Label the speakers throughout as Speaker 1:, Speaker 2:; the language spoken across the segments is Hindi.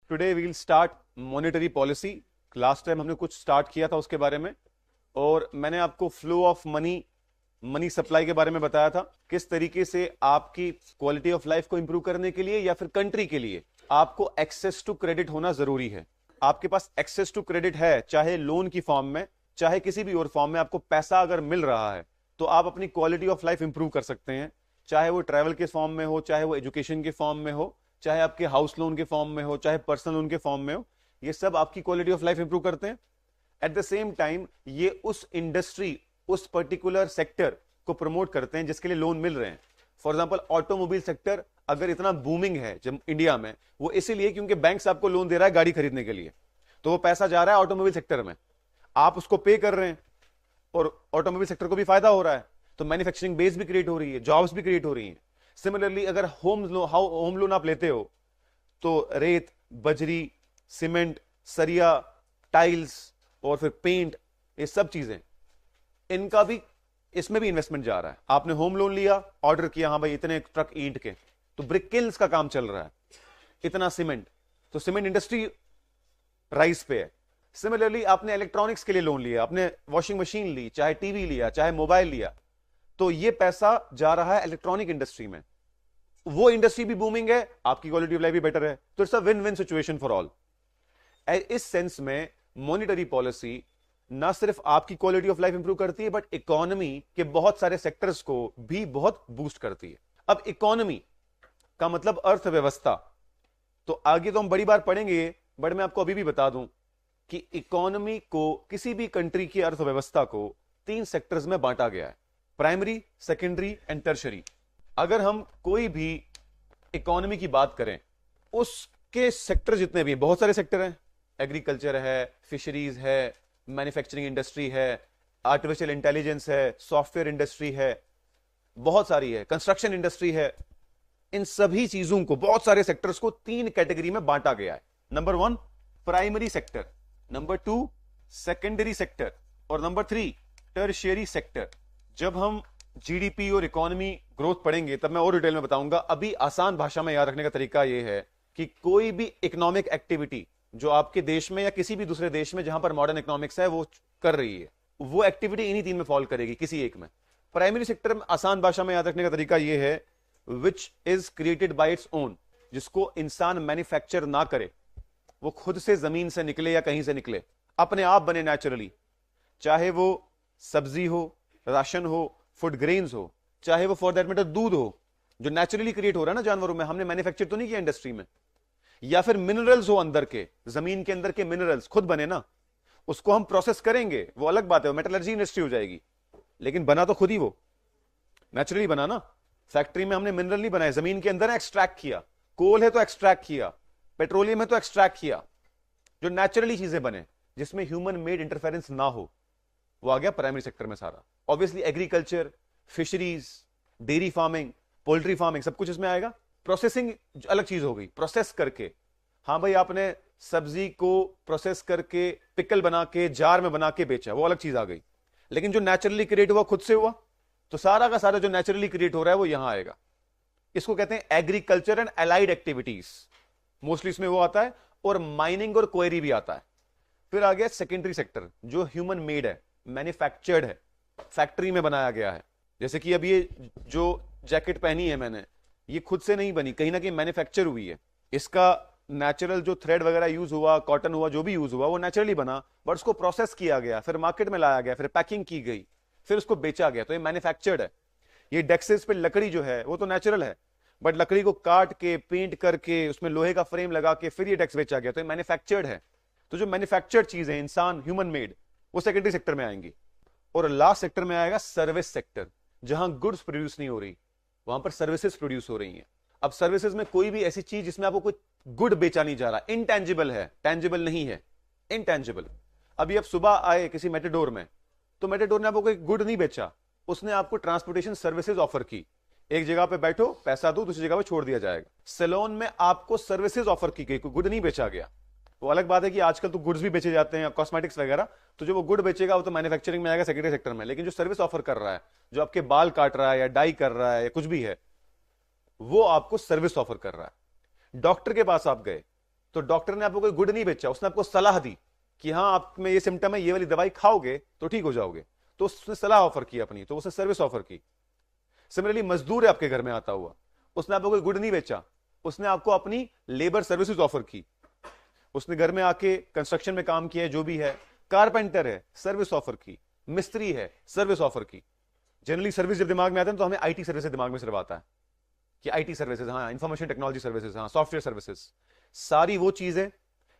Speaker 1: Today will start monetary policy. Last time हमने कुछ स्टार्ट किया था उसके बारे में, और मैंने आपको flow of money, money supply के बारे में बताया था, किस तरीके से आपकी क्वालिटी ऑफ लाइफ को इंप्रूव करने के लिए या फिर कंट्री के लिए आपको एक्सेस टू क्रेडिट होना जरूरी है। आपके पास एक्सेस टू क्रेडिट है, चाहे लोन की फॉर्म में, चाहे किसी भी और फॉर्म में, आपको पैसा अगर मिल रहा है तो आप अपनी क्वालिटी ऑफ लाइफ इंप्रूव कर सकते हैं। चाहे वो ट्रैवल के फॉर्म में हो, चाहे वो एजुकेशन के फॉर्म में हो, चाहे आपके हाउस लोन के फॉर्म में हो, चाहे पर्सनल लोन के फॉर्म में हो, ये सब आपकी क्वालिटी ऑफ लाइफ इंप्रूव करते हैं। एट द सेम टाइम ये उस इंडस्ट्री, उस पर्टिकुलर सेक्टर को प्रमोट करते हैं जिसके लिए लोन मिल रहे हैं। फॉर एग्जांपल ऑटोमोबाइल सेक्टर अगर इतना बूमिंग है जब इंडिया में, वो इसीलिए क्योंकि बैंक आपको लोन दे रहा है गाड़ी खरीदने के लिए, तो वो पैसा जा रहा है ऑटोमोबाइल सेक्टर में, आप उसको पे कर रहे हैं और ऑटोमोबाइल सेक्टर को भी फायदा हो रहा है, तो मैन्युफैक्चरिंग बेस भी क्रिएट हो रही है, जॉब्स भी क्रिएट हो रही हैं। सिमिलरली अगर होम लोन आप लेते हो तो रेत, बजरी, सीमेंट, सरिया, टाइल्स और फिर पेंट, ये सब चीजें, इनका भी, इसमें भी इन्वेस्टमेंट जा रहा है। आपने होम लोन लिया, ऑर्डर किया, हाँ भाई इतने ट्रक ईंट के, तो ब्रिक किल्स का काम चल रहा है, इतना सीमेंट, तो सीमेंट इंडस्ट्री राइज पे है। सिमिलरली आपने इलेक्ट्रॉनिक्स के लिए लोन लिया, आपने वॉशिंग मशीन ली, चाहे टीवी लिया, चाहे मोबाइल लिया, तो ये पैसा जा रहा है इलेक्ट्रॉनिक इंडस्ट्री में, वो इंडस्ट्री भी बूमिंग है, आपकी क्वालिटी ऑफ लाइफ भी बेटर है, तो it's a win win situation for all. इस सेंस में मॉनेटरी पॉलिसी ना सिर्फ आपकी क्वालिटी ऑफ लाइफ इंप्रूव करती है, बट इकोनॉमी के बहुत सारे सेक्टर्स को भी बहुत बूस्ट करती है। अब इकोनॉमी का मतलब अर्थव्यवस्था, तो आगे तो हम बड़ी बार पढ़ेंगे, बट मैं आपको अभी भी बता दूं कि इकोनॉमी को, किसी भी कंट्री की अर्थव्यवस्था को 3 सेक्टर्स में बांटा गया है, प्राइमरी, सेकेंडरी एंड टर्शरी। अगर हम कोई भी इकोनॉमी की बात करें, उसके सेक्टर जितने भी, बहुत सारे सेक्टर हैं, एग्रीकल्चर है, फिशरीज है, मैन्युफैक्चरिंग इंडस्ट्री है, आर्टिफिशियल इंटेलिजेंस है, सॉफ्टवेयर इंडस्ट्री है, बहुत सारी है, कंस्ट्रक्शन इंडस्ट्री है। इन सभी चीजों को, बहुत सारे सेक्टर्स को 3 कैटेगरी में बांटा गया है। Number 1 primary sector, number 2 secondary sector, और नंबर 3 टर्शियरी सेक्टर। जब हम जीडीपी और इकोनॉमी ग्रोथ पढ़ेंगे तब मैं और डिटेल में बताऊंगा। अभी आसान भाषा में याद रखने का तरीका यह है कि कोई भी इकोनॉमिक एक्टिविटी जो आपके देश में या किसी भी दूसरे देश में जहां पर मॉडर्न इकोनॉमिक्स है वो कर रही है, वो एक्टिविटी इन्हीं 3 में फॉल करेगी, किसी एक में। प्राइमरी सेक्टर में आसान भाषा में याद रखने का तरीका यह है, which is created by its own, जिसको इंसान मैन्युफैक्चर ना करे, वो खुद से जमीन से निकले या कहीं से निकले, अपने आप बने नेचुरली, चाहे वो सब्जी हो, राशन हो, फूड ग्रेन्स हो, चाहे वो फॉर दैट मैटर दूध हो, जो नेचुरली क्रिएट हो रहा है ना जानवरों में, हमने मैन्युफैक्चर तो नहीं किया इंडस्ट्री में। या फिर मिनरल्स हो, अंदर के, जमीन के अंदर के मिनरल्स खुद बने ना, उसको हम प्रोसेस करेंगे, वो अलग बात है, वो मेटलर्जी इंडस्ट्री हो जाएगी, लेकिन बना तो खुद ही, वो नेचुरली बना ना। फैक्ट्री में हमने मिनरल नहीं बनाए, जमीन के अंदर एक्सट्रैक्ट किया, कोल है तो एक्सट्रैक्ट किया, पेट्रोलियम है तो एक्सट्रैक्ट किया, जो नेचुरली चीजें बने, जिसमें ह्यूमन मेड इंटरफेरेंस ना हो, वो आ गया प्राइमरी सेक्टर में सारा। Obviously agriculture, fisheries, dairy farming, poultry farming, सब कुछ इसमें आएगा। प्रोसेसिंग अलग चीज हो गई, प्रोसेस करके, हाँ भाई आपने सब्जी को प्रोसेस करके पिकल बना के जार में बना के बेचा, वो अलग चीज आ गई। लेकिन जो नेचुरली क्रिएट हुआ खुद से हुआ, तो सारा का सारा जो नेचुरली क्रिएट हो रहा है वो यहां आएगा। इसको कहते हैं agriculture and allied activities, mostly इसमें वो आता है, और माइनिंग और क्वेरी भी आता है। फिर आ गया सेकेंडरी सेक्टर, जो ह्यूमन मेड है, मैन्युफैक्चर्ड है, फैक्ट्री में बनाया गया है। जैसे कि अब ये जो जैकेट पहनी है मैंने, ये खुद से नहीं बनी, कहीं ना कहीं मैन्युफैक्चर हुई है। इसका नेचुरल जो थ्रेड वगैरह यूज हुआ, कॉटन हुआ, जो भी यूज हुआ, वो नेचुरली बना, बट उसको प्रोसेस किया गया, फिर मार्केट में लाया गया, फिर पैकिंग की गई, फिर उसको बेचा गया, तो ये मैन्युफैक्चर्ड है। ये डेक्सेस पे लकड़ी जो है वो तो नेचुरल है, बट लकड़ी को काट के, पेंट करके, उसमें लोहे का फ्रेम लगा के फिर ये डेक्स बेचा गया, तो ये मैन्युफैक्चर्ड है। तो जो मैन्युफैक्चर्ड चीज है, इंसान, ह्यूमन मेड, वो सेकेंडरी सेक्टर में आएंगी। और लास्ट सेक्टर में आएगा सर्विस सेक्टर, जहां गुड्स प्रोड्यूस नहीं हो रही, वहां पर सर्विसेज प्रोड्यूस हो रही हैं। अब सर्विसेज में कोई भी ऐसी चीज जिसमें आपको कोई गुड बेचा नहीं जा रहा, इनटेंजिबल है, टेंजिबल नहीं है, इनटेंजिबल। अभी आप सुबह आए किसी मेटाडोर में, तो मेटाडोर ने आपको कोई गुड नहीं बेचा, उसने आपको ट्रांसपोर्टेशन सर्विसेज ऑफर की, एक जगह पे बैठो, पैसा दो, दूसरी जगह पे छोड़ दिया जाएगा। सैलून में आपको सर्विसेज ऑफर की गई, कोई गुड नहीं बेचा गया। वो अलग बात है कि आजकल तो गुड्स भी बेचे जाते हैं, कॉस्मेटिक्स वगैरह, तो जो वो गुड बेचेगा वो तो मैन्युफैक्चरिंग में आएगा, सेकेंडरी सेक्टर में। लेकिन जो सर्विस ऑफर कर रहा है, जो आपके बाल काट रहा है या डाई कर रहा है या कुछ भी है, वो आपको सर्विस ऑफर कर रहा है। डॉक्टर के पास आप गए तो डॉक्टर ने आपको कोई गुड नहीं बेचा, उसने आपको सलाह दी कि हाँ आप में ये सिम्टम है, ये वाली दवाई खाओगे तो ठीक हो जाओगे, तो उसने सलाह ऑफर की अपनी, तो उसने सर्विस ऑफर की। सिमिलरली मजदूर है आपके घर में आता हुआ, उसने आपको कोई गुड नहीं बेचा, उसने आपको अपनी लेबर सर्विसेज ऑफर की, उसने घर में आके कंस्ट्रक्शन में काम किया है, जो भी है, कारपेंटर है, सर्विस ऑफर की, मिस्त्री है, सर्विस ऑफर की। जनरली सर्विस जब दिमाग में आते हैं तो हमें आईटी सर्विसेज दिमाग में सिर्फ आता है कि आईटी सर्विसेज, हाँ इंफॉर्मेशन टेक्नोलॉजी सर्विसेज, हाँ सॉफ्टवेयर सर्विसेज, सारी वो चीजें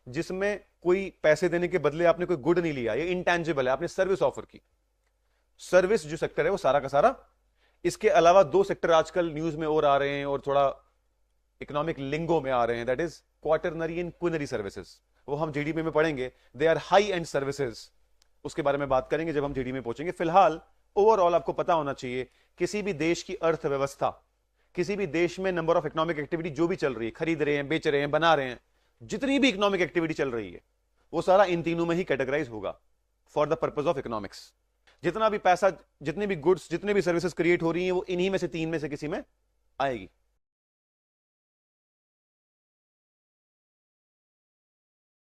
Speaker 1: जिसमें कोई पैसे देने के बदले आपने कोई गुड नहीं लिया, ये इंटेंजिबल है, आपने सर्विस ऑफर की। सर्विस जो सेक्टर है वो सारा का सारा। इसके अलावा दो सेक्टर आजकल न्यूज में और आ रहे हैं और थोड़ा इकोनॉमिक लिंगो में आ रहे हैं, that is quaternary and quinary services. वो हम जीडीपी में पढ़ेंगे, they are high and services, उसके बारे में बात करेंगे जब हम जीडीपी में पहुंचेंगे। फिलहाल ओवरऑल आपको पता होना चाहिए किसी भी देश की अर्थव्यवस्था, किसी भी देश में नंबर ऑफ इकोनॉमिक एक्टिविटी जो भी चल रही है, खरीद रहे हैं, बेच रहे हैं, बना रहे हैं, जितनी भी इकोनॉमिक एक्टिविटी चल रही है वो सारा इन तीनों में ही कैटेगराइज होगा for the purpose of economics. जितना भी पैसा, जितने भी गुड्स, जितने भी सर्विसेज क्रिएट हो रही हैं वो इन्हीं में से, तीन में से किसी में आएगी।